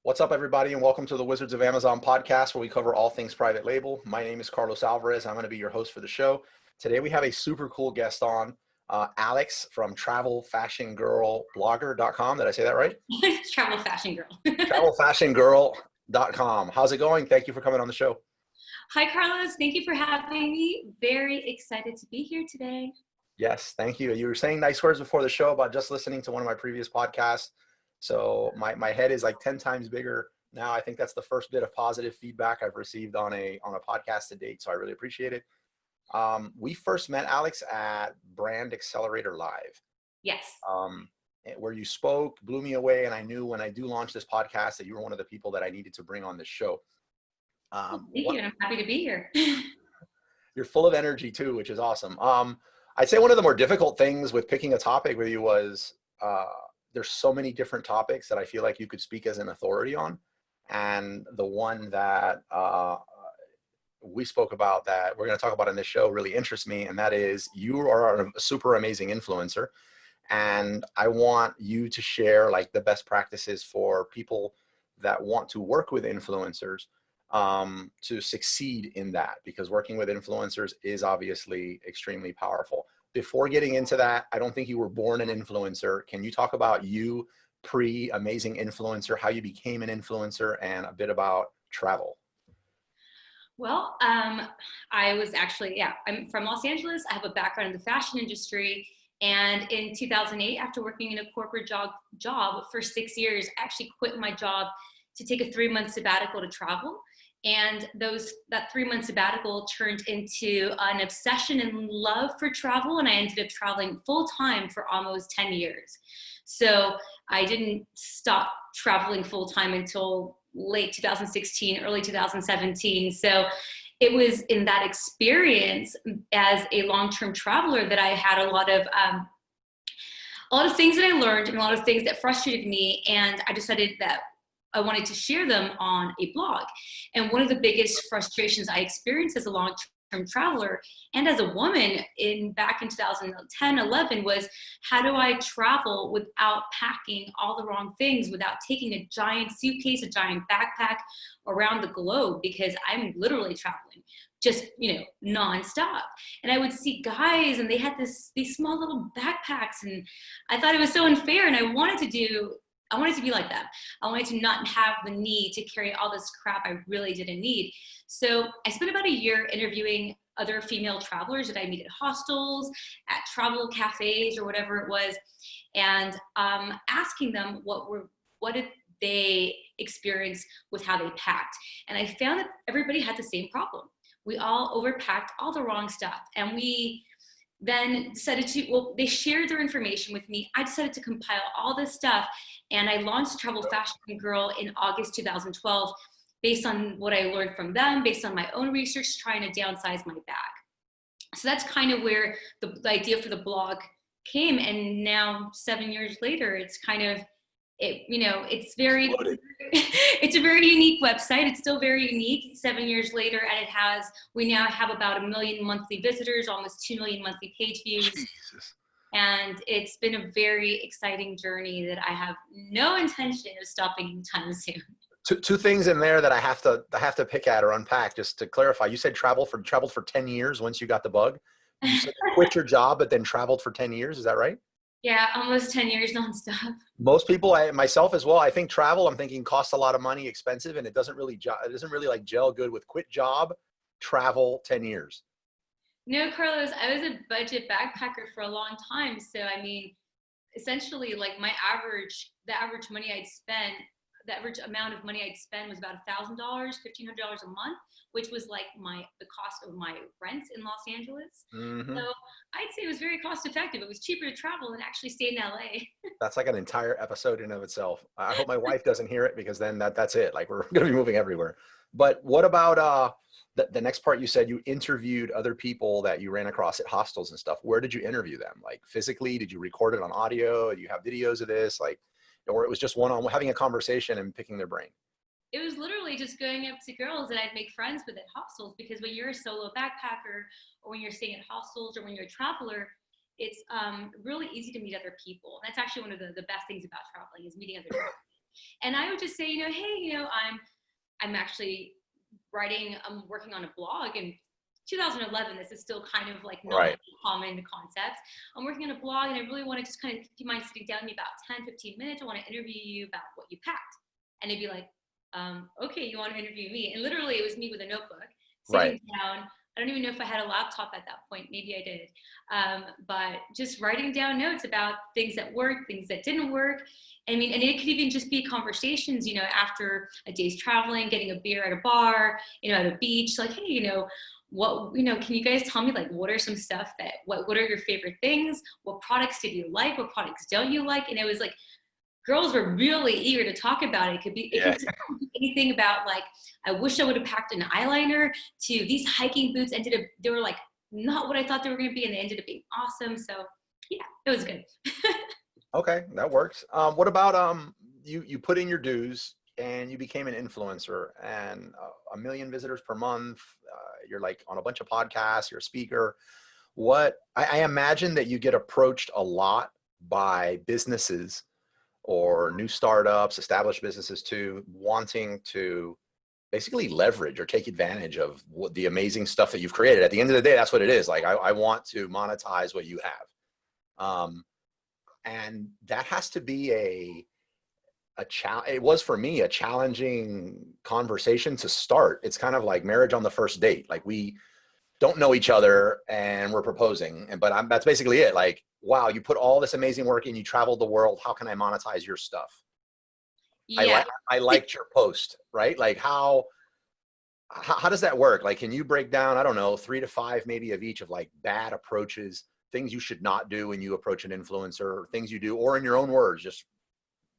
What's up, everybody, and welcome to the Wizards of Amazon podcast, where we cover all things private label. My name is Carlos Alvarez. I'm going to be your host for the show. Today, we have a super cool guest on, Alex from travelfashionGirlblogger.com. Did I say that right? Travel Fashion Girl. TravelfashionGirl.com. How's it going? Thank you for coming on the show. Hi, Carlos. Thank you for having me. Very excited to be here today. Yes, thank you. You were saying nice words before the show about just listening to one of my previous podcasts. So my head is like 10 times bigger now. I think that's the first bit of positive feedback I've received on a podcast to date. So I really appreciate it. We first met, Alex, at Brand Accelerator Live. Yes. Where you spoke, blew me away. And I knew when I do launch this podcast that you were one of the people that I needed to bring on this show. Thank you. And I'm happy to be here. You're full of energy too, which is awesome. I'd say one of the more difficult things with picking a topic with you was, there's so many different topics that I feel like you could speak as an authority on. And the one that we spoke about that we're going to talk about in this show really interests me. And that is, you are a super amazing influencer. And I want you to share like the best practices for people that want to work with influencers to succeed in that, because working with influencers is obviously extremely powerful. Before getting into that, I don't think you were born an influencer. Can you talk about you pre-amazing influencer, how you became an influencer, and a bit about travel? Well, I was actually, I'm from Los Angeles. I have a background in the fashion industry. And in 2008, after working in a corporate job for 6 years, I actually quit my job to take a 3-month sabbatical to travel. And that 3-month sabbatical turned into an obsession and love for travel. And I ended up traveling full time for almost 10 years. So I didn't stop traveling full time until late 2016, early 2017. So it was in that experience as a long-term traveler that I had a lot of things that I learned and a lot of things that frustrated me. And I decided that I wanted to share them on a blog. And one of the biggest frustrations I experienced as a long-term traveler and as a woman back in 2010, 11 was, how do I travel without packing all the wrong things, without taking a giant suitcase, a giant backpack around the globe, because I'm literally traveling just, nonstop. And I would see guys and they had these small little backpacks, and I thought it was so unfair, and I wanted to be like them. I wanted to not have the need to carry all this crap I really didn't need. So I spent about a year interviewing other female travelers that I meet at hostels, at travel cafes, or whatever it was, and asking them what did they experience with how they packed. And I found that everybody had the same problem. We all overpacked all the wrong stuff, and we then decided they shared their information with me. I decided to compile all this stuff, and I launched Travel Fashion Girl in August 2012, based on what I learned from them, based on my own research, trying to downsize my bag. So that's kind of where the idea for the blog came. And now 7 years later, it's kind of, it's a very unique website. It's still very unique 7 years later. And we now have about 1 million monthly visitors, almost 2 million monthly page views. Jesus. And it's been a very exciting journey that I have no intention of stopping anytime soon. Two things in there that I have to pick at or unpack, just to clarify. You said traveled for 10 years once you got the bug. You said you quit your job, but then traveled for 10 years. Is that right? Yeah, almost 10 years nonstop. Most people, myself as well, I think travel, I'm thinking costs a lot of money, expensive, and it doesn't really like gel good with quit job, travel 10 years. No, Carlos, I was a budget backpacker for a long time. So, I mean, essentially, like the average amount of money I'd spend was about $1,000, $1,500 a month, which was like the cost of my rent in Los Angeles. Mm-hmm. So I'd say it was very cost effective. It was cheaper to travel than actually stay in LA. That's like an entire episode in of itself. I hope my wife doesn't hear it, because then that's it. Like, we're going to be moving everywhere. But what about the next part? You said you interviewed other people that you ran across at hostels and stuff. Where did you interview them? Like, physically? Did you record it on audio? Do you have videos of this? Like, or it was just one-on-one, having a conversation and picking their brain? It was literally just going up to girls that I'd make friends with at hostels, because when you're a solo backpacker, or when you're staying at hostels, or when you're a traveler, it's really easy to meet other people. That's actually one of the best things about traveling, is meeting other people. And I would just say, hey, I'm actually I'm working on a blog, and 2011, this is still kind of like not Right. common concept. I'm working on a blog, and I really want to just kind of, do you mind sitting down with me about 10, 15 minutes? I want to interview you about what you packed. And they'd be like, okay, you want to interview me? And literally it was me with a notebook, sitting Right. down. I don't even know if I had a laptop at that point. Maybe I did. But just writing down notes about things that worked, things that didn't work. I mean, and it could even just be conversations, after a day's traveling, getting a beer at a bar, at a beach, like, hey, can you guys tell me, like, what are some stuff what are your favorite things? What products did you like? What products don't you like? And it was like, girls were really eager to talk about it. It could be anything about, like, I wish I would have packed an eyeliner, to these hiking boots they were like not what I thought they were going to be, and they ended up being awesome. So yeah, it was good. Okay, that works. What about you put in your dues and you became an influencer, and 1 million visitors per month. You're like on a bunch of podcasts. You're a speaker. I imagine that you get approached a lot by businesses or new startups, established businesses too, wanting to basically leverage or take advantage of the amazing stuff that you've created. At the end of the day, that's what it is. Like, I want to monetize what you have. And that has to be it was for me a challenging conversation to start. It's kind of like marriage on the first date. Like, we don't know each other and we're proposing, but that's basically it. Like, wow, you put all this amazing work in, you traveled the world. How can I monetize your stuff? Yeah. I liked your post, right? Like, how does that work? Like, can you break down, I don't know, 3 to 5 maybe of each, of like bad approaches, things you should not do when you approach an influencer, things you do, or in your own words, just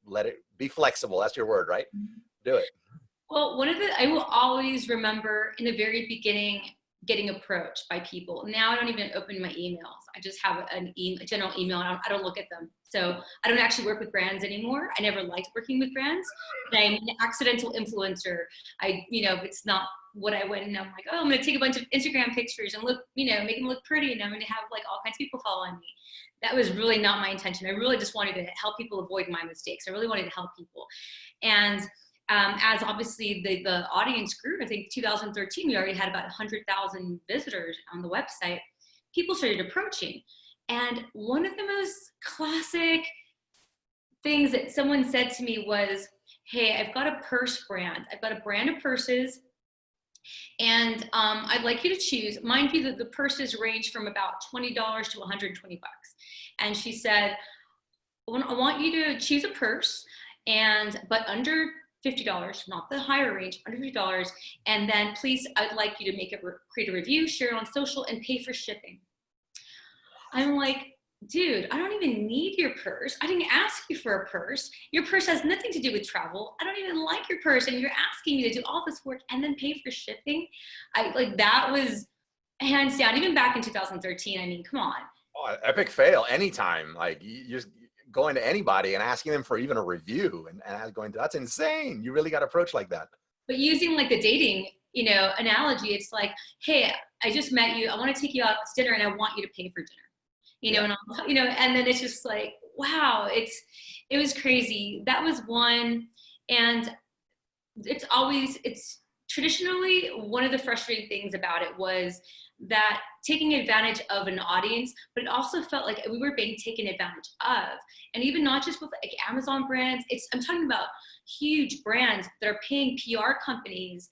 let it be flexible. That's your word, right? Do it. Well, I will always remember in the very beginning getting approached by people. Now I don't even open my emails. I just have a general email, and I don't look at them. So I don't actually work with brands anymore. I never liked working with brands. But I'm an accidental influencer. It's not what I went, and I'm like, oh, I'm going to take a bunch of Instagram pictures and make them look pretty, and I'm going to have like all kinds of people following me. That was really not my intention. I really just wanted to help people avoid my mistakes. I really wanted to help people. And as obviously the audience grew, I think 2013, we already had about 100,000 visitors on the website. People started approaching. And one of the most classic things that someone said to me was, hey, I've got a purse brand. I've got a brand of purses, and I'd like you to choose. Mind you, that the purses range from about $20 to $120. And she said, I want you to choose a purse, but under $50, not the higher range, under $50. And then please, I'd like you to create a review, share it on social, and pay for shipping. I'm like, dude, I don't even need your purse. I didn't ask you for a purse. Your purse has nothing to do with travel. I don't even like your purse, and you're asking me to do all this work and then pay for shipping. That was hands down, even back in 2013. I mean, come on. Oh, epic fail anytime. Like, you just going to anybody and asking them for even a review, and that's insane. You really got approached like that. But using like the dating, analogy, it's like, hey, I just met you. I want to take you out to dinner, and I want you to pay for dinner. And then it's just like, wow, it was crazy. That was one. And it's traditionally one of the frustrating things about it was that taking advantage of an audience, but it also felt like we were being taken advantage of. And even not just with like Amazon brands, I'm talking about huge brands that are paying PR companies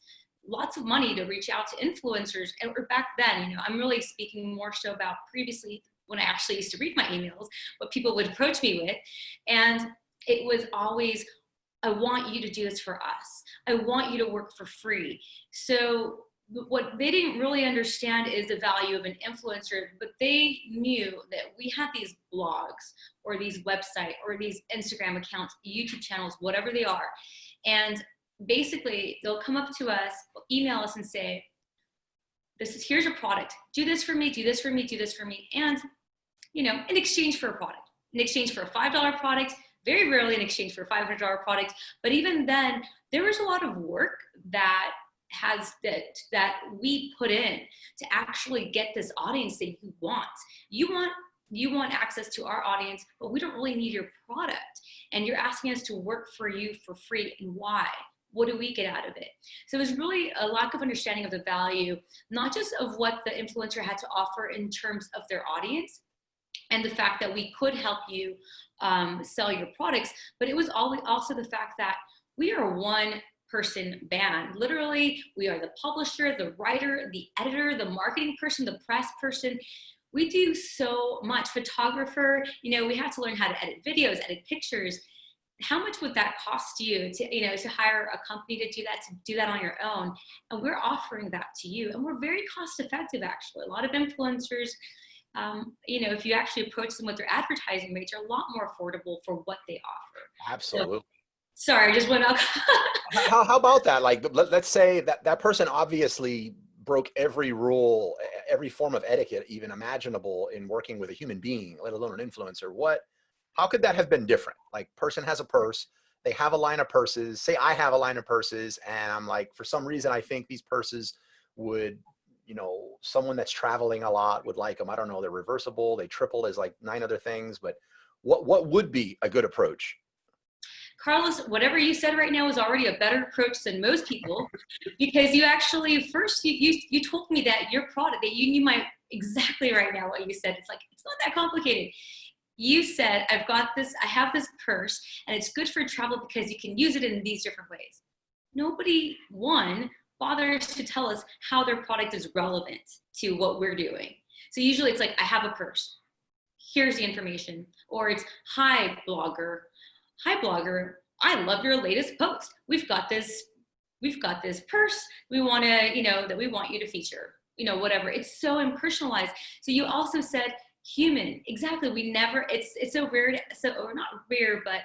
lots of money to reach out to influencers. And back then, I'm really speaking more so about previously, when I actually used to read my emails, what people would approach me with. And it was always, I want you to do this for us. I want you to work for free. So what they didn't really understand is the value of an influencer, but they knew that we had these blogs or these websites or these Instagram accounts, YouTube channels, whatever they are. And basically they'll come up to us, email us and say, here's a product. Do this for me, do this for me, do this for me. And, in exchange for a product, in exchange for a $5 product, very rarely in exchange for a $500 product. But even then, there was a lot of work that we put in to actually get this audience that you want. You want you want access to our audience, but we don't really need your product. And you're asking us to work for you for free. And why? What do we get out of it? So it was really a lack of understanding of the value, not just of what the influencer had to offer in terms of their audience and the fact that we could help you sell your products, but it was also the fact that we are a one-person band. Literally, we are the publisher, the writer, the editor, the marketing person, the press person. We do so much. Photographer, you know, we have to learn how to edit videos, edit pictures. How much would that cost you to, you know, to hire a company to do that on your own? And we're offering that to you. And we're very cost effective, actually. A lot of influencers, you know, if you actually approach them with their advertising rates, are a lot more affordable for what they offer. Absolutely. So, sorry, I just went up. How about that? Like, let's say that person obviously broke every rule, every form of etiquette even imaginable in working with a human being, let alone an influencer. How could that have been different? Like, person has a purse, they have a line of purses, say I have a line of purses, and I'm like, for some reason, I think these purses would, you know, someone that's traveling a lot would like them. I don't know, they're reversible, they triple as like 9 other things, but what would be a good approach? Carlos, whatever you said right now is already a better approach than most people, because you actually first you told me that your product, that you knew exactly right now what you said. It's like, it's not that complicated. You said, I have this purse and it's good for travel because you can use it in these different ways. Nobody, bothers to tell us how their product is relevant to what we're doing. So usually it's like, I have a purse, here's the information. Or it's, hi blogger, I love your latest post. We've got this purse we want to, you know, that we want you to feature, you know, whatever. It's so impersonalized. So you also said human. Exactly. It's so weird. Or not weird, but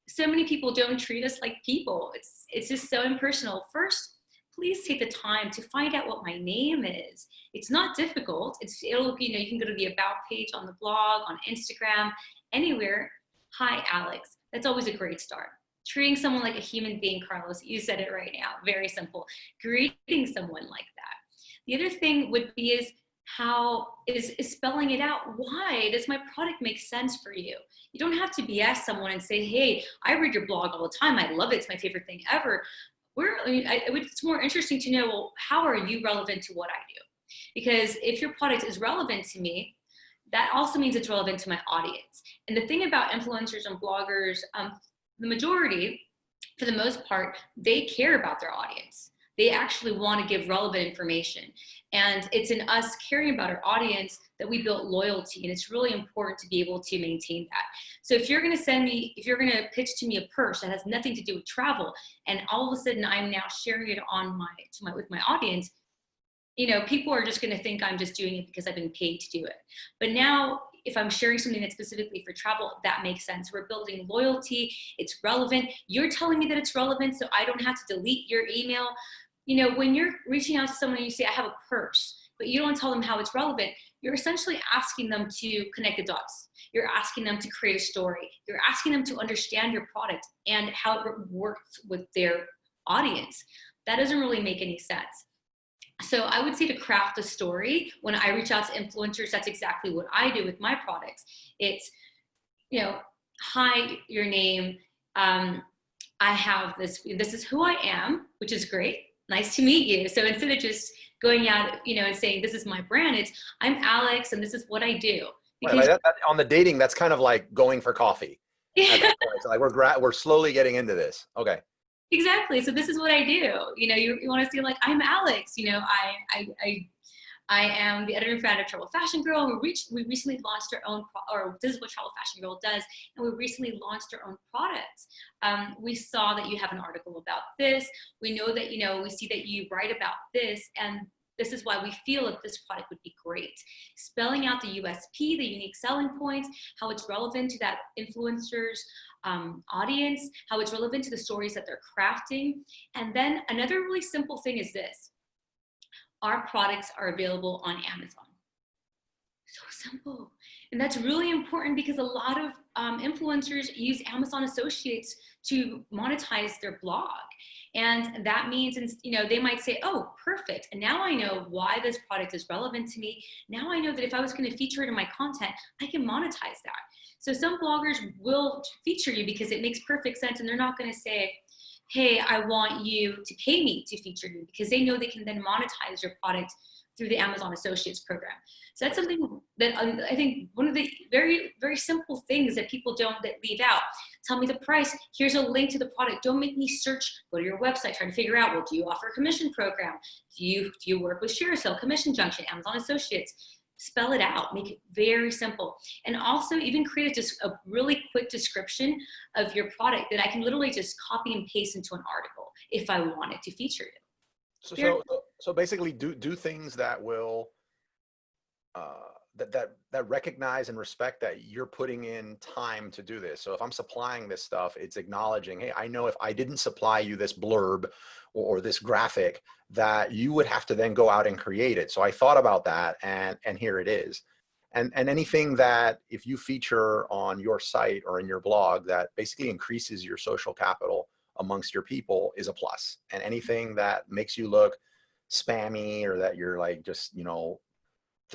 so many people don't treat us like people. It's just so impersonal. First, please take the time to find out what my name is. It's not difficult. It'll, you know, you can go to the about page on the blog, on Instagram, anywhere. Hi, Alex. That's always a great start. Treating someone like a human being, Carlos, you said it right now. Very simple. Greeting someone like that. The other thing would be is spelling it out. Why does my product make sense for you? You don't have to BS someone and say, hey, I read your blog all the time. I love it. It's my favorite thing ever. It's more interesting to know, well, how are you relevant to what I do? Because if your product is relevant to me, that also means it's relevant to my audience. And the thing about influencers and bloggers, the majority, for the most part, they care about their audience. They actually want to give relevant information. And it's in us caring about our audience that we build loyalty. And it's really important to be able to maintain that. So if you're going to pitch to me a purse that has nothing to do with travel, and all of a sudden I'm now sharing it with my audience, you know, people are just going to think I'm just doing it because I've been paid to do it. But now, if I'm sharing something that's specifically for travel, that makes sense. We're building loyalty. It's relevant. You're telling me that it's relevant, so I don't have to delete your email. You know, when you're reaching out to someone and you say, I have a purse, but you don't tell them how it's relevant, you're essentially asking them to connect the dots. You're asking them to create a story. You're asking them to understand your product and how it works with their audience. That doesn't really make any sense. So I would say to craft a story. When I reach out to influencers, that's exactly what I do with my products. It's, you know, hi, your name. I have this is who I am, which is great. Nice to meet you. So instead of just going out, you know, and saying, this is my brand, it's, I'm Alex and this is what I do. Because right, that, on the dating, that's kind of like going for coffee. Yeah. So like we're slowly getting into this. Okay. Exactly. So this is what I do. You know, you want to say like, I'm Alex, you know, I am the editor and founder of Travel Fashion Girl. We recently launched our own, or this is what Travel Fashion Girl does. And we recently launched our own products. We saw that you have an article about this. We know that, you know, we see that you write about this, and this is why we feel that this product would be great. Spelling out the USP, the unique selling points, how it's relevant to that influencer's audience, how it's relevant to the stories that they're crafting. And then another really simple thing is this. Our products are available on Amazon. So simple. And that's really important because a lot of influencers use Amazon Associates to monetize their blog. And that means, they might say, oh, perfect. And now I know why this product is relevant to me. Now I know that if I was going to feature it in my content, I can monetize that. So some bloggers will feature you because it makes perfect sense. And they're not going to say, hey, I want you to pay me to feature you, because they know they can then monetize your product through the Amazon Associates program. So that's something that I think one of the very, very simple things that people that leave out. Tell me the price. Here's a link to the product. Don't make me search, go to your website, trying to figure out, well, do you offer a commission program? Do you work with ShareSale, Commission Junction, Amazon Associates? Spell it out, make it very simple. And also even create just a really quick description of your product that I can literally just copy and paste into an article if I wanted to feature it. So basically do things that will, that recognize and respect that you're putting in time to do this. So if I'm supplying this stuff, it's acknowledging, hey, I know if I didn't supply you this blurb or this graphic, that you would have to then go out and create it. So I thought about that, and here it is. And anything that if you feature on your site or in your blog that basically increases your social capital amongst your people is a plus. And anything that makes you look spammy, or that you're like just,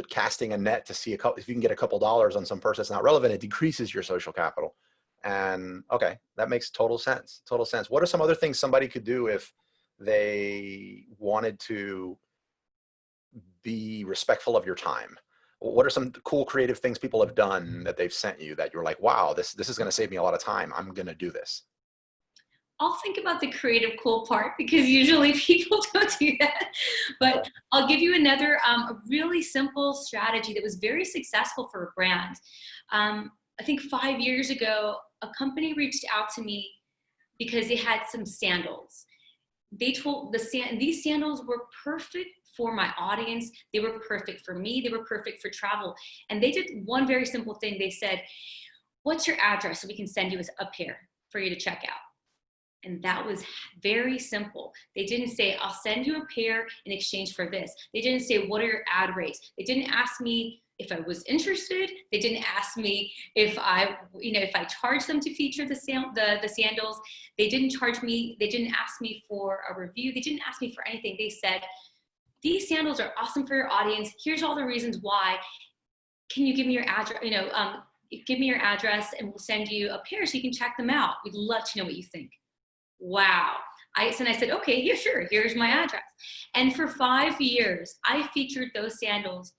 casting a net to see if you can get a couple dollars on some person that's not relevant, it decreases your social capital. And okay, that makes total sense. Total sense. What are some other things somebody could do if they wanted to be respectful of your time? What are some cool creative things people have done that they've sent you that you're like, wow, this is going to save me a lot of time. I'm going to do this. I'll think about the creative cool part, because usually people don't do that. But I'll give you another a really simple strategy that was very successful for a brand. I think 5 years ago, a company reached out to me because they had some sandals. They told these sandals were perfect for my audience. They were perfect for me. They were perfect for travel. And they did one very simple thing. They said, what's your address so we can send you a pair for you to check out? And that was very simple. They didn't say, I'll send you a pair in exchange for this. They didn't say, what are your ad rates? They didn't ask me if I was interested. They didn't ask me if I charged them to feature the sandals. They didn't charge me. They didn't ask me for a review. They didn't ask me for anything. They said, these sandals are awesome for your audience. Here's all the reasons why. Can you give me your address? Give me your address and we'll send you a pair so you can check them out. We'd love to know what you think. Wow. I said, okay, yeah, sure. Here's my address. And for 5 years, I featured those sandals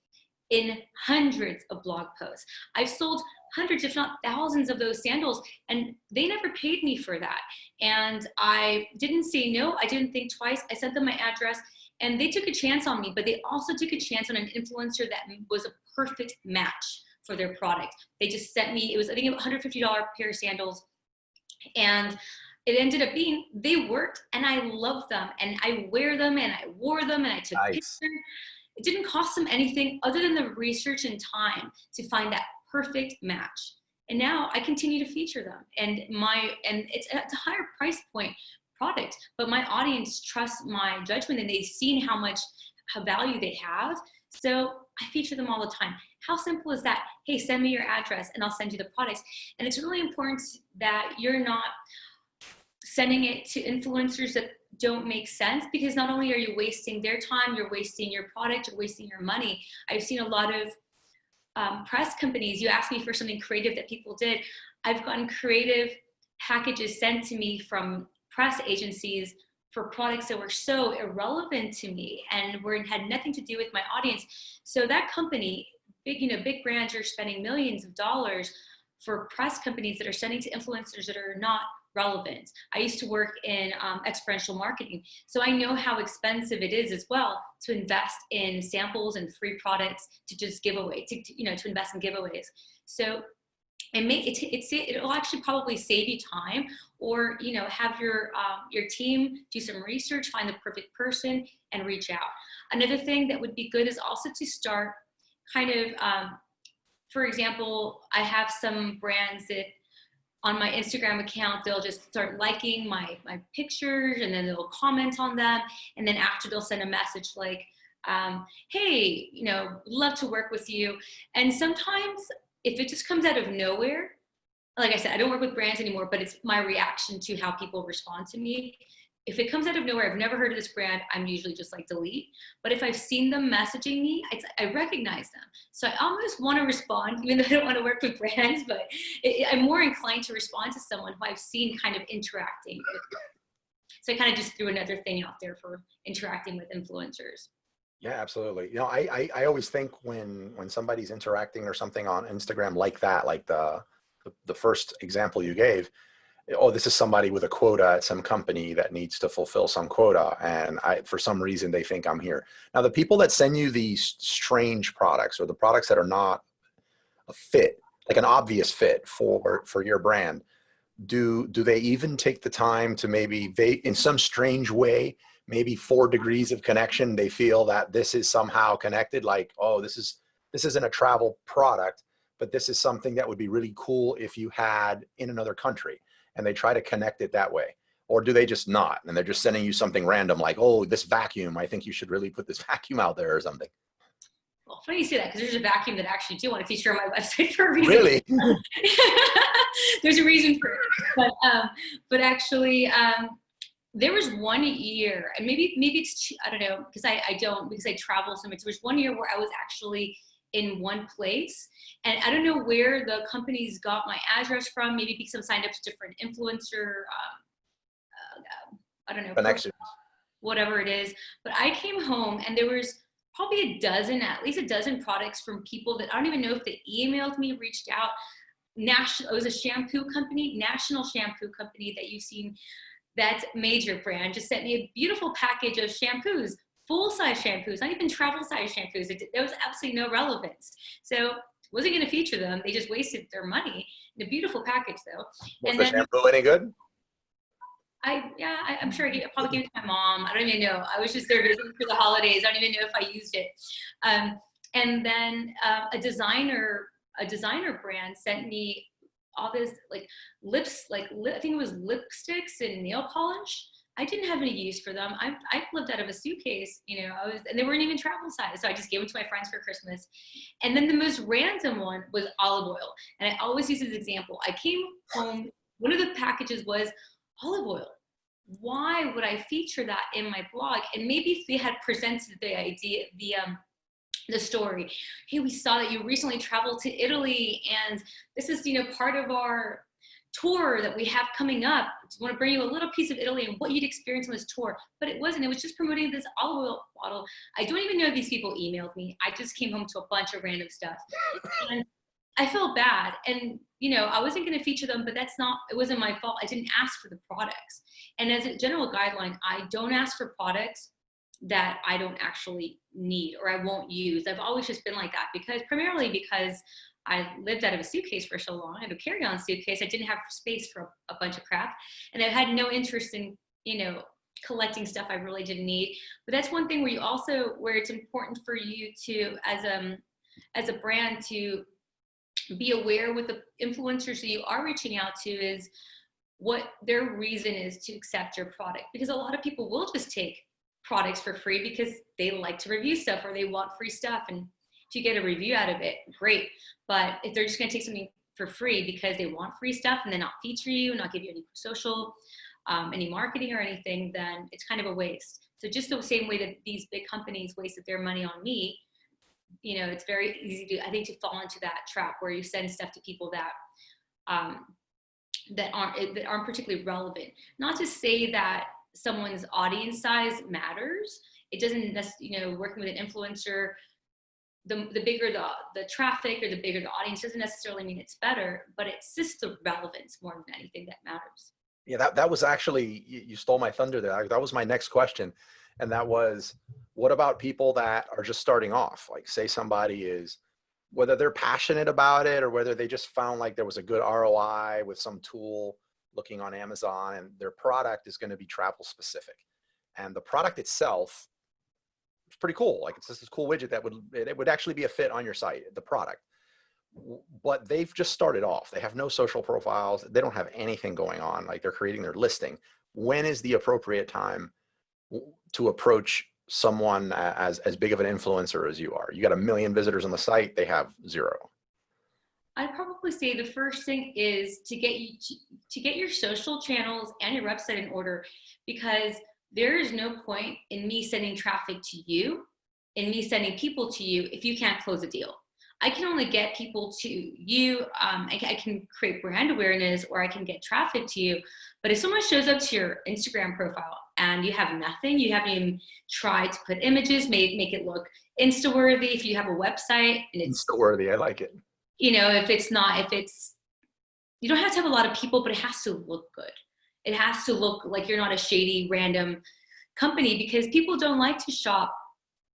in hundreds of blog posts. I've sold hundreds, if not thousands of those sandals, and they never paid me for that. And I didn't say no. I didn't think twice. I sent them my address, and they took a chance on me, but they also took a chance on an influencer that was a perfect match for their product. They just sent me, it was, I think, a $150 pair of sandals. And it ended up being, they worked, and I love them, and I wear them, and I wore them, and I took pictures. It didn't cost them anything other than the research and time to find that perfect match. And now I continue to feature them, and it's a higher price point product, but my audience trusts my judgment, and they've seen how value they have. So I feature them all the time. How simple is that? Hey, send me your address and I'll send you the products. And it's really important that you're not sending it to influencers that don't make sense, because not only are you wasting their time, you're wasting your product, you're wasting your money. I've seen a lot of press companies, you asked me for something creative that people did. I've gotten creative packages sent to me from press agencies for products that were so irrelevant to me and had nothing to do with my audience. So that company, big brands are spending millions of dollars for press companies that are sending to influencers that are not relevant. I used to work in experiential marketing, so I know how expensive it is as well to invest in samples and free products to just give away, to invest in giveaways. So it'll actually probably save you time, or have your team do some research, find the perfect person, and reach out. Another thing that would be good is also to start kind of, for example, I have some brands that on my Instagram account, they'll just start liking my pictures, and then they'll comment on them. And then after, they'll send a message like, Hey, love to work with you. And sometimes if it just comes out of nowhere, like I said, I don't work with brands anymore, but it's my reaction to how people respond to me. If it comes out of nowhere, I've never heard of this brand, I'm usually just like delete. But if I've seen them messaging me, I recognize them. So I almost want to respond, even though I don't want to work with brands, but I'm more inclined to respond to someone who I've seen kind of interacting with. So I kind of just threw another thing out there for interacting with influencers. Yeah, absolutely. I always think when somebody's interacting or something on Instagram like that, like the first example you gave, oh, this is somebody with a quota at some company that needs to fulfill some quota, and for some reason they think I'm here. Now, the people that send you these strange products or the products that are not a fit, like an obvious fit for your brand, do they even take the time to maybe in some strange way, maybe 4 degrees of connection, they feel that this is somehow connected, like, oh, this isn't a travel product, but this is something that would be really cool if you had in another country, and they try to connect it that way? Or do they just not, and they're just sending you something random like, oh, this vacuum, I think you should really put this vacuum out there or something? Well, funny you say that, because there's a vacuum that I actually do want to feature on my website for a reason. Really? There's a reason for it. But actually, there was one year, and maybe it's, I don't know, because I travel so much. There was one year where I was actually in one place, and I don't know where the companies got my address from. Maybe because I'm signed up to different influencer, I don't know, Connections. whatever it is. But I came home and there was probably at least a dozen products from people that I don't even know if they emailed me, reached out. It was a shampoo company, national shampoo company that you've seen, that's major brand, just sent me a beautiful package of shampoos, full-size shampoos, not even travel-size shampoos. There was absolutely no relevance. So wasn't going to feature them. They just wasted their money. In a beautiful package, though. Was And the then shampoo any good? I'm sure I probably gave it to my mom. I don't even know. I was just there visiting for the holidays. I don't even know if I used it. And then a designer brand sent me all this like lips, I think it was lipsticks and nail polish. I didn't have any use for them. I lived out of a suitcase, and they weren't even travel size. So I just gave them to my friends for Christmas. And then the most random one was olive oil. And I always use this example. I came home, one of the packages was olive oil. Why would I feature that in my blog? And maybe if they had presented the idea, the story, hey, we saw that you recently traveled to Italy, and this is, part of our tour that we have coming up. We want to bring you a little piece of Italy and what you'd experience on this tour. But it wasn't. It was just promoting this olive oil bottle. I don't even know if these people emailed me. I just came home to a bunch of random stuff. And I felt bad. And, I wasn't going to feature them, but it wasn't my fault. I didn't ask for the products. And as a general guideline, I don't ask for products that I don't actually need or I won't use. I've always just been like that, primarily because I lived out of a suitcase for so long. I had a carry-on suitcase. I didn't have space for a bunch of crap. And I had no interest in, collecting stuff I really didn't need. But that's one thing where it's important for you to, as a brand, to be aware with the influencers that you are reaching out to is what their reason is to accept your product. Because a lot of people will just take products for free because they like to review stuff or they want free stuff. And if you get a review out of it, great. But if they're just going to take something for free because they want free stuff and then not feature you and not give you any social, any marketing or anything, then it's kind of a waste. So just the same way that these big companies wasted their money on me, it's very easy to fall into that trap where you send stuff to people that aren't particularly relevant. Not to say that someone's audience size matters. It doesn't necessarily, working with an influencer, the bigger the traffic or the bigger the audience doesn't necessarily mean it's better, but it's just the relevance more than anything that matters. Yeah, that was actually, you stole my thunder there. That was my next question. And that was, what about people that are just starting off? Like, say somebody is, whether they're passionate about it or whether they just found like there was a good ROI with some tool looking on Amazon, and their product is going to be travel specific. And the product itself is pretty cool. Like, it's just this cool widget that would actually be a fit on your site, the product. But they've just started off. They have no social profiles. They don't have anything going on. Like, they're creating their listing. When is the appropriate time to approach someone as big of an influencer as you are? You got 1 million visitors on the site, they have 0. I'd probably say the first thing is to get your social channels and your website in order, because there is no point in me sending traffic to you and me sending people to you if you can't close a deal. I can only get people to you. I can create brand awareness, or I can get traffic to you. But if someone shows up to your Instagram profile and you have nothing, you haven't even tried to put images, make it look Insta-worthy. If you have a website and it's Insta-worthy, I like it. You know, if it's, you don't have to have a lot of people, but it has to look good. It has to look like you're not a shady, random company, because people don't like to shop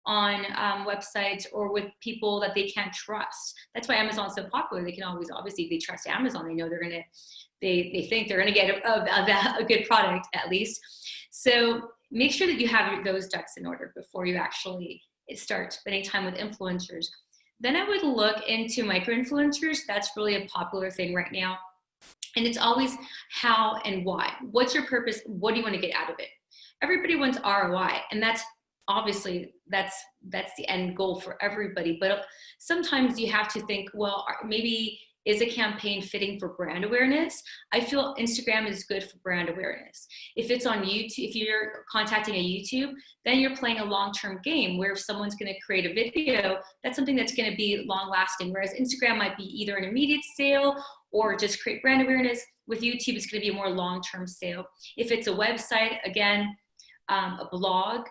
on websites or with people that they can't trust. That's why Amazon's so popular. They can always, obviously, they trust Amazon. They know they think they're gonna get a good product at least. So make sure that you have those ducks in order before you actually start spending time with influencers. Then I would look into micro-influencers. That's really a popular thing right now. And it's always how and why. What's your purpose? What do you want to get out of it? Everybody wants ROI, and that's obviously that's the end goal for everybody. But sometimes you have to think, well, maybe is a campaign fitting for brand awareness? I feel Instagram is good for brand awareness. If it's on YouTube, if you're contacting a YouTube, then you're playing a long-term game where if someone's going to create a video, that's something that's going to be long-lasting. Whereas Instagram might be either an immediate sale or just create brand awareness. With YouTube, it's going to be a more long-term sale. If it's a website, again, a blog,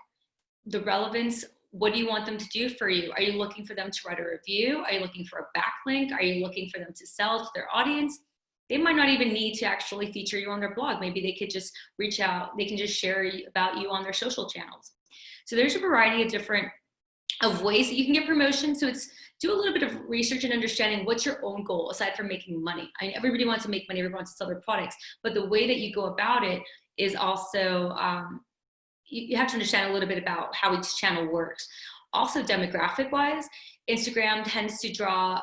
the relevance, what do you want them to do for you? Are you looking for them to write a review? Are you looking for a backlink? Are you looking for them to sell to their audience? They might not even need to actually feature you on their blog. Maybe they could just reach out. They can just share about you on their social channels. So there's a variety of ways that you can get promotion. So it's do a little bit of research and understanding what's your own goal aside from making money. I mean, everybody wants to make money, everyone wants to sell their products, but the way that you go about it is also, you have to understand a little bit about how each channel works. Also, demographic wise, Instagram tends to draw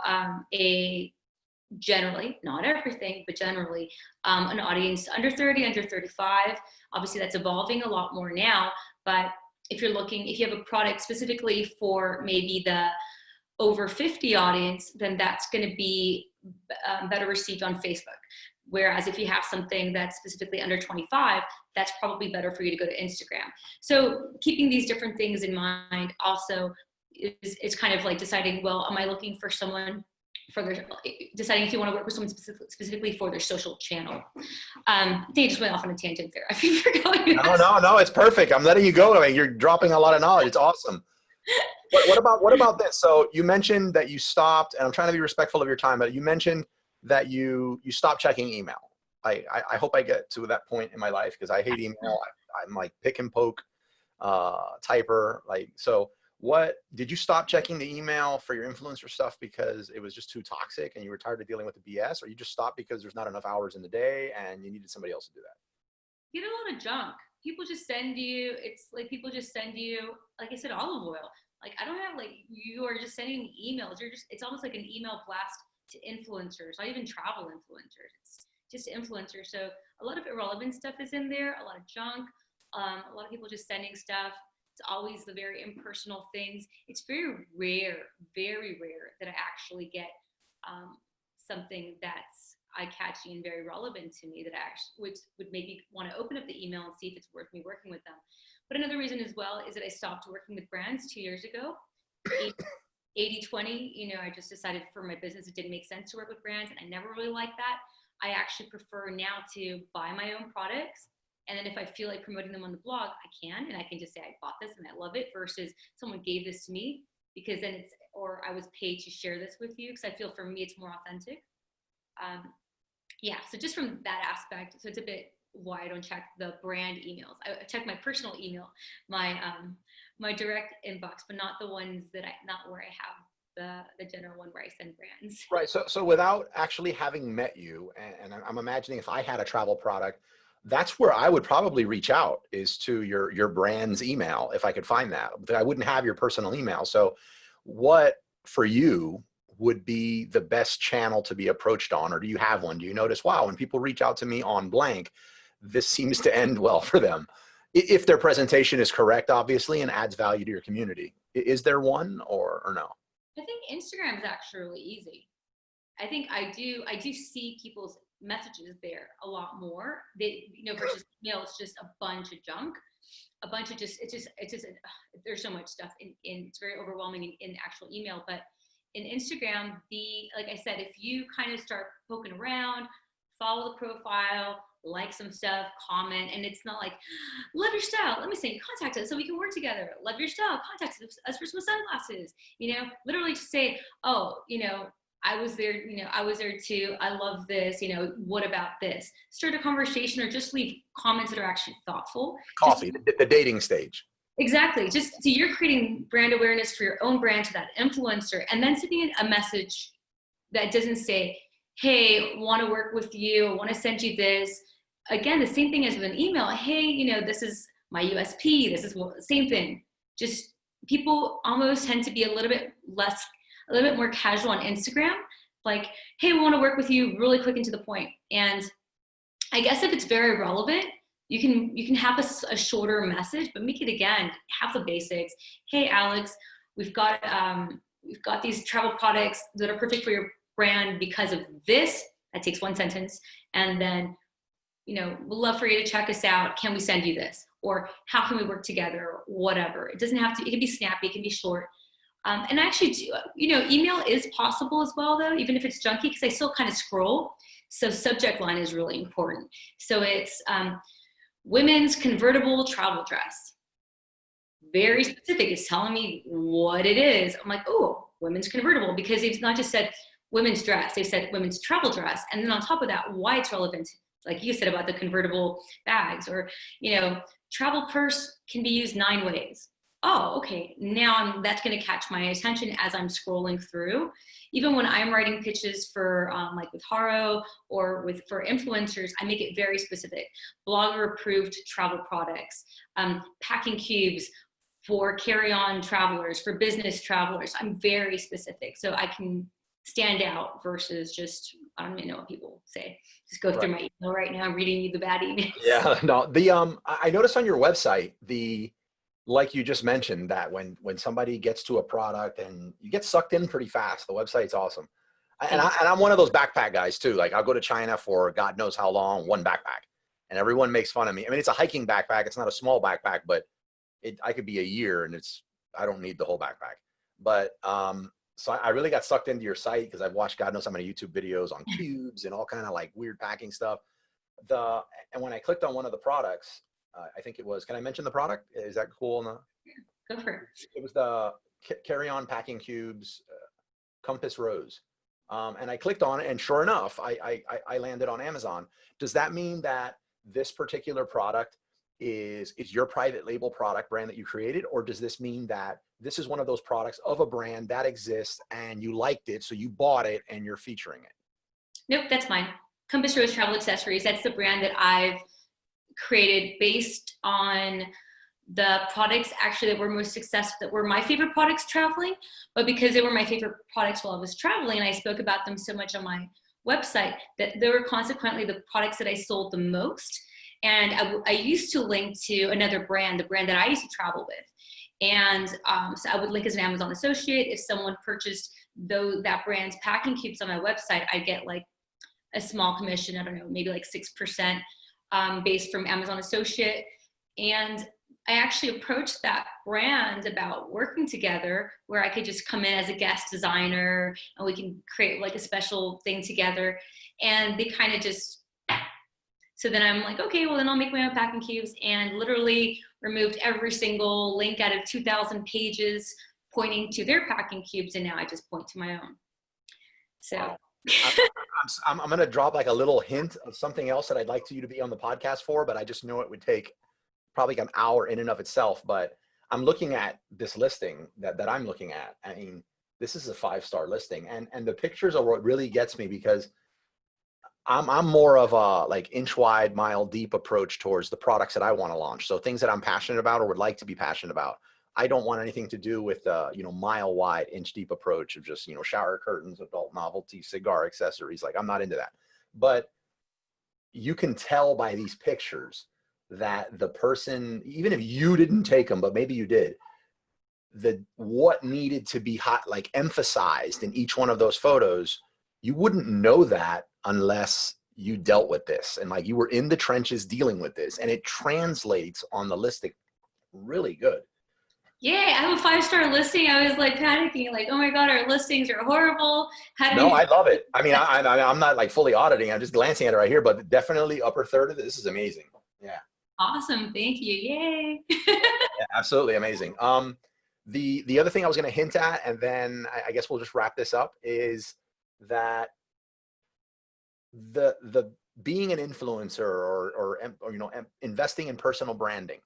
generally, not everything, but generally an audience under 30, under 35. Obviously that's evolving a lot more now, but if you have a product specifically for maybe the over 50 audience, then that's going to be better received on Facebook. Whereas if you have something that's specifically under 25, that's probably better for you to go to Instagram. So keeping these different things in mind also is kind of like deciding, well, am I looking for someone deciding if you want to work with someone specifically for their social channel. I think I just went off on a tangent there. I think you're going. No, it's perfect. I'm letting you go. I mean, you're dropping a lot of knowledge. It's awesome. What about this? So you mentioned that you stopped, and I'm trying to be respectful of your time, but you mentioned that you stopped checking email. I hope I get to that point in my life because I hate email. I'm like pick and poke typer. So what did you stop checking the email for your influencer stuff because it was just too toxic and you were tired of dealing with the BS, or you just stopped because there's not enough hours in the day and you needed somebody else to do that? You get a lot of junk. People just send you, like I said, olive oil. Like I don't have you are just sending emails. It's almost like an email blast to influencers, not even travel influencers. It's just influencers. So a lot of irrelevant stuff is in there, a lot of junk, a lot of people just sending stuff. It's always the very impersonal things. It's very rare that I actually get something that's eye-catching and very relevant to me that I actually would make me want to open up the email and see if it's worth me working with them. But another reason as well is that I stopped working with brands 2 years ago. 80-20, I just decided for my business it didn't make sense to work with brands, and I never really liked that. I actually prefer now to buy my own products, and then if I feel like promoting them on the blog, I can, and I can just say I bought this and I love it versus someone gave this to me, because then or I was paid to share this with you, because I feel for me it's more authentic. So just from that aspect, so it's a bit why I don't check the brand emails. I check my personal email, my direct inbox, but not the ones not where I have the general one where I send brands. Right. So without actually having met you, and I'm imagining if I had a travel product, that's where I would probably reach out, is to your brand's email if I could find that. But I wouldn't have your personal email. So what for you would be the best channel to be approached on, or do you have one? Do you notice, wow, when people reach out to me on blank, this seems to end well for them? If their presentation is correct, obviously, and adds value to your community. Is there one or no? I think Instagram is actually really easy. I think I do see people's messages there a lot more. They, versus email, it's just a bunch of junk, a bunch of there's so much stuff in it's very overwhelming in actual email. But in Instagram, like I said, if you kind of start poking around, follow the profile, like some stuff, comment, and it's not like, love your style, let me say, contact us so we can work together. Love your style, contact us for some sunglasses. Literally just say, oh, I was there, I was there too. I love this, what about this? Start a conversation or just leave comments that are actually thoughtful. Coffee, the dating stage. Exactly. Just so you're creating brand awareness for your own brand to that influencer, and then sending a message that doesn't say, hey, want to work with you, want to send you this. Again, the same thing as with an email. Hey, this is my USP. This is same thing. Just people almost tend to be a little bit more casual on Instagram. Like, hey, we want to work with you, really quick and to the point. And I guess if it's very relevant, you can have a shorter message, but make it, again, have the basics. Hey, Alex, we've got these travel products that are perfect for your brand because of this. That takes one sentence. And then, we'd love for you to check us out. Can we send you this? Or how can we work together? Or whatever. It doesn't have to, it can be snappy, it can be short. And actually, email is possible as well, though, even if it's junky, because I still kind of scroll. So subject line is really important. So it's women's convertible travel dress. Very specific. It's telling me what it is. I'm like, oh, women's convertible, because they've not just said women's dress, they've said women's travel dress. And then on top of that, why it's relevant, like you said about the convertible bags, or, travel purse can be used 9 ways. Oh, okay, now that's going to catch my attention as I'm scrolling through. Even when I'm writing pitches for like with Haro or for influencers, I make it very specific. Blogger approved travel products, packing cubes for carry-on travelers, for business travelers. I'm very specific, so I can stand out versus just, I don't even know what people say. Just go through my email right now. I'm reading you the bad emails. Yeah, no, I noticed on your website, like you just mentioned, that when somebody gets to a product and you get sucked in pretty fast, the website's awesome. And I'm one of those backpack guys too. Like, I'll go to China for God knows how long, one backpack, and everyone makes fun of me. I mean, it's a hiking backpack. It's not a small backpack, but I could be a year and I don't need the whole backpack. But, so I really got sucked into your site because I've watched God knows how many YouTube videos on cubes and all kind of like weird packing stuff. And when I clicked on one of the products, I think it was, can I mention the product? Is that cool? Go for it. It was the carry-on packing cubes, Compass Rose. And I clicked on it, and sure enough, I landed on Amazon. Does that mean that this particular product is your private label product brand that you created? Or does this mean that this is one of those products of a brand that exists and you liked it, so you bought it and you're featuring it? Nope, that's mine. Compass Rose Travel Accessories. That's the brand that I've created based on the products actually that were most successful, that were my favorite products traveling, but because they were my favorite products while I was traveling and I spoke about them so much on my website, that they were consequently the products that I sold the most. And I used to link to another brand, the brand that I used to travel with. And so I would link as an Amazon associate. If someone purchased that brand's packing cubes on my website, I'd get like a small commission, I don't know, maybe like 6% based from Amazon associate. And I actually approached that brand about working together where I could just come in as a guest designer and we can create like a special thing together. And they kind of just, so then I'm like, okay, well then I'll make my own packing cubes, and literally removed every single link out of 2,000 pages pointing to their packing cubes. And now I just point to my own. So. I'm going to drop like a little hint of something else that I'd like you to be on the podcast for, but I just know it would take probably an hour in and of itself. But I'm looking at this listing that I'm looking at. I mean, this is a 5-star listing, and the pictures are what really gets me, because I'm more of a like inch wide, mile deep approach towards the products that I want to launch. So things that I'm passionate about or would like to be passionate about. I don't want anything to do with mile wide, inch deep approach of just, shower curtains, adult novelty, cigar accessories. Like, I'm not into that. But you can tell by these pictures that the person, even if you didn't take them, but maybe you did, what needed to be like emphasized in each one of those photos, you wouldn't know that unless you dealt with this and like you were in the trenches dealing with this, and it translates on the listing really good. Yeah, I have a 5-star listing. I was like panicking, like, oh my God, our listings are horrible. No, I love it. I mean, I'm not like fully auditing. I'm just glancing at it right here, but definitely upper third of this is amazing. Yeah. Awesome. Thank you. Yay. Yeah, absolutely amazing. The other thing I was going to hint at, and then I guess we'll just wrap this up, is that the being an influencer or you know, investing in personal branding,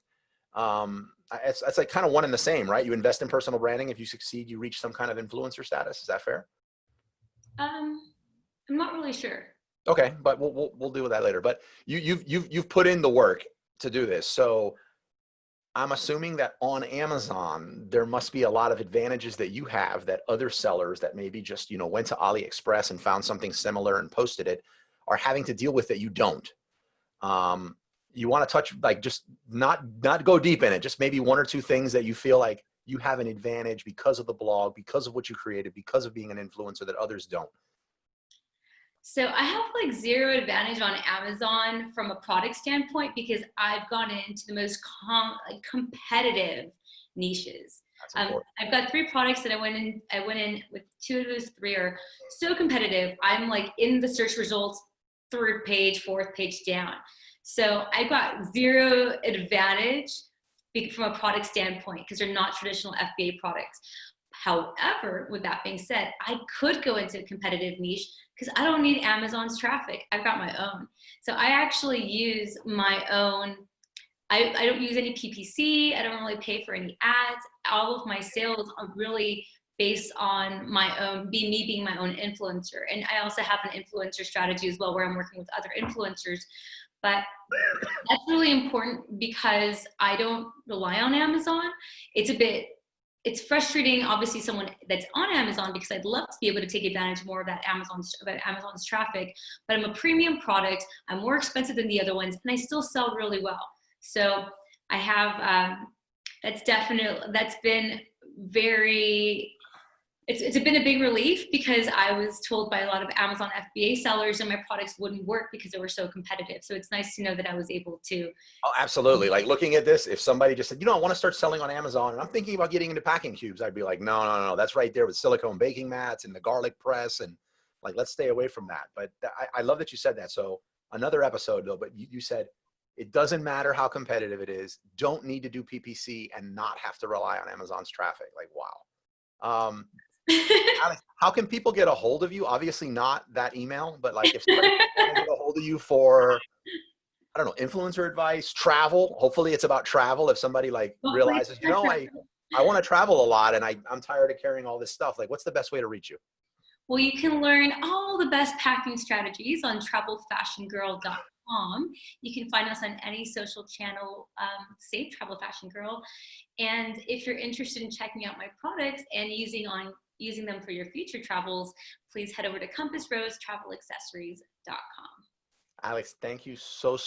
it's like kind of one and the same, right? You invest in personal branding. If you succeed, you reach some kind of influencer status. Is that fair? I'm not really sure. Okay, but we'll deal with that later. But you've put in the work to do this, so I'm assuming that on Amazon there must be a lot of advantages that you have that other sellers that maybe just, you know, went to AliExpress and found something similar and posted it are having to deal with that you don't. You want to touch, like, just not go deep in it, just maybe one or two things that you feel like you have an advantage because of the blog, because of what you created, because of being an influencer that others don't. So I have like zero advantage on Amazon from a product standpoint because I've gone into the most competitive niches. I've got 3 products that I went in with. 2 of those 3 are so competitive. I'm like in the search results, 3rd page, 4th page down. So I've got zero advantage from a product standpoint because they're not traditional FBA products. However, with that being said, I could go into a competitive niche because I don't need Amazon's traffic. I've got my own. So I actually use my own. I don't use any PPC. I don't really pay for any ads. All of my sales are really based on my own, me being my own influencer. And I also have an influencer strategy as well where I'm working with other influencers. But that's really important because I don't rely on Amazon. It's frustrating, obviously, someone that's on Amazon because I'd love to be able to take advantage more of that Amazon's traffic. But I'm a premium product. I'm more expensive than the other ones, and I still sell really well. So I have that's been very. It's been a big relief because I was told by a lot of Amazon FBA sellers and my products wouldn't work because they were so competitive. So it's nice to know that I was able to. Oh, absolutely. Like looking at this, if somebody just said, you know, I want to start selling on Amazon and I'm thinking about getting into packing cubes, I'd be like, no, that's right there with silicone baking mats and the garlic press. And like, let's stay away from that. But I love that you said that. So another episode though, but you said it doesn't matter how competitive it is. Don't need to do PPC and not have to rely on Amazon's traffic. Like, wow. Alex, how can people get a hold of you? Obviously not that email, but like if somebody can get a hold of you for, I don't know, influencer advice, travel, hopefully it's about travel. If somebody like realizes, you know, I want to travel a lot and I'm tired of carrying all this stuff. Like, what's the best way to reach you? Well, you can learn all the best packing strategies on travelfashiongirl.com. You can find us on any social channel, say Travel Fashion Girl. And if you're interested in checking out my products and using them for your future travels, please head over to compassroseTravelAccessories.com. Alex, thank you so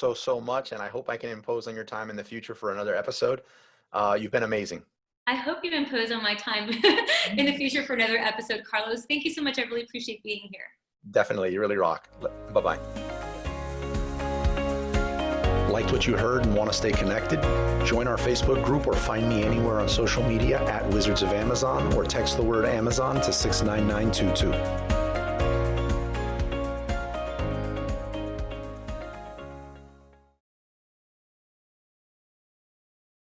much. And I hope I can impose on your time in the future for another episode. You've been amazing. I hope you impose on my time in the future for another episode, Carlos. Thank you so much. I really appreciate being here. Definitely. You really rock. Bye-bye. Liked what you heard and want to stay connected? Join our Facebook group or find me anywhere on social media at Wizards of Amazon or text the word Amazon to 69922.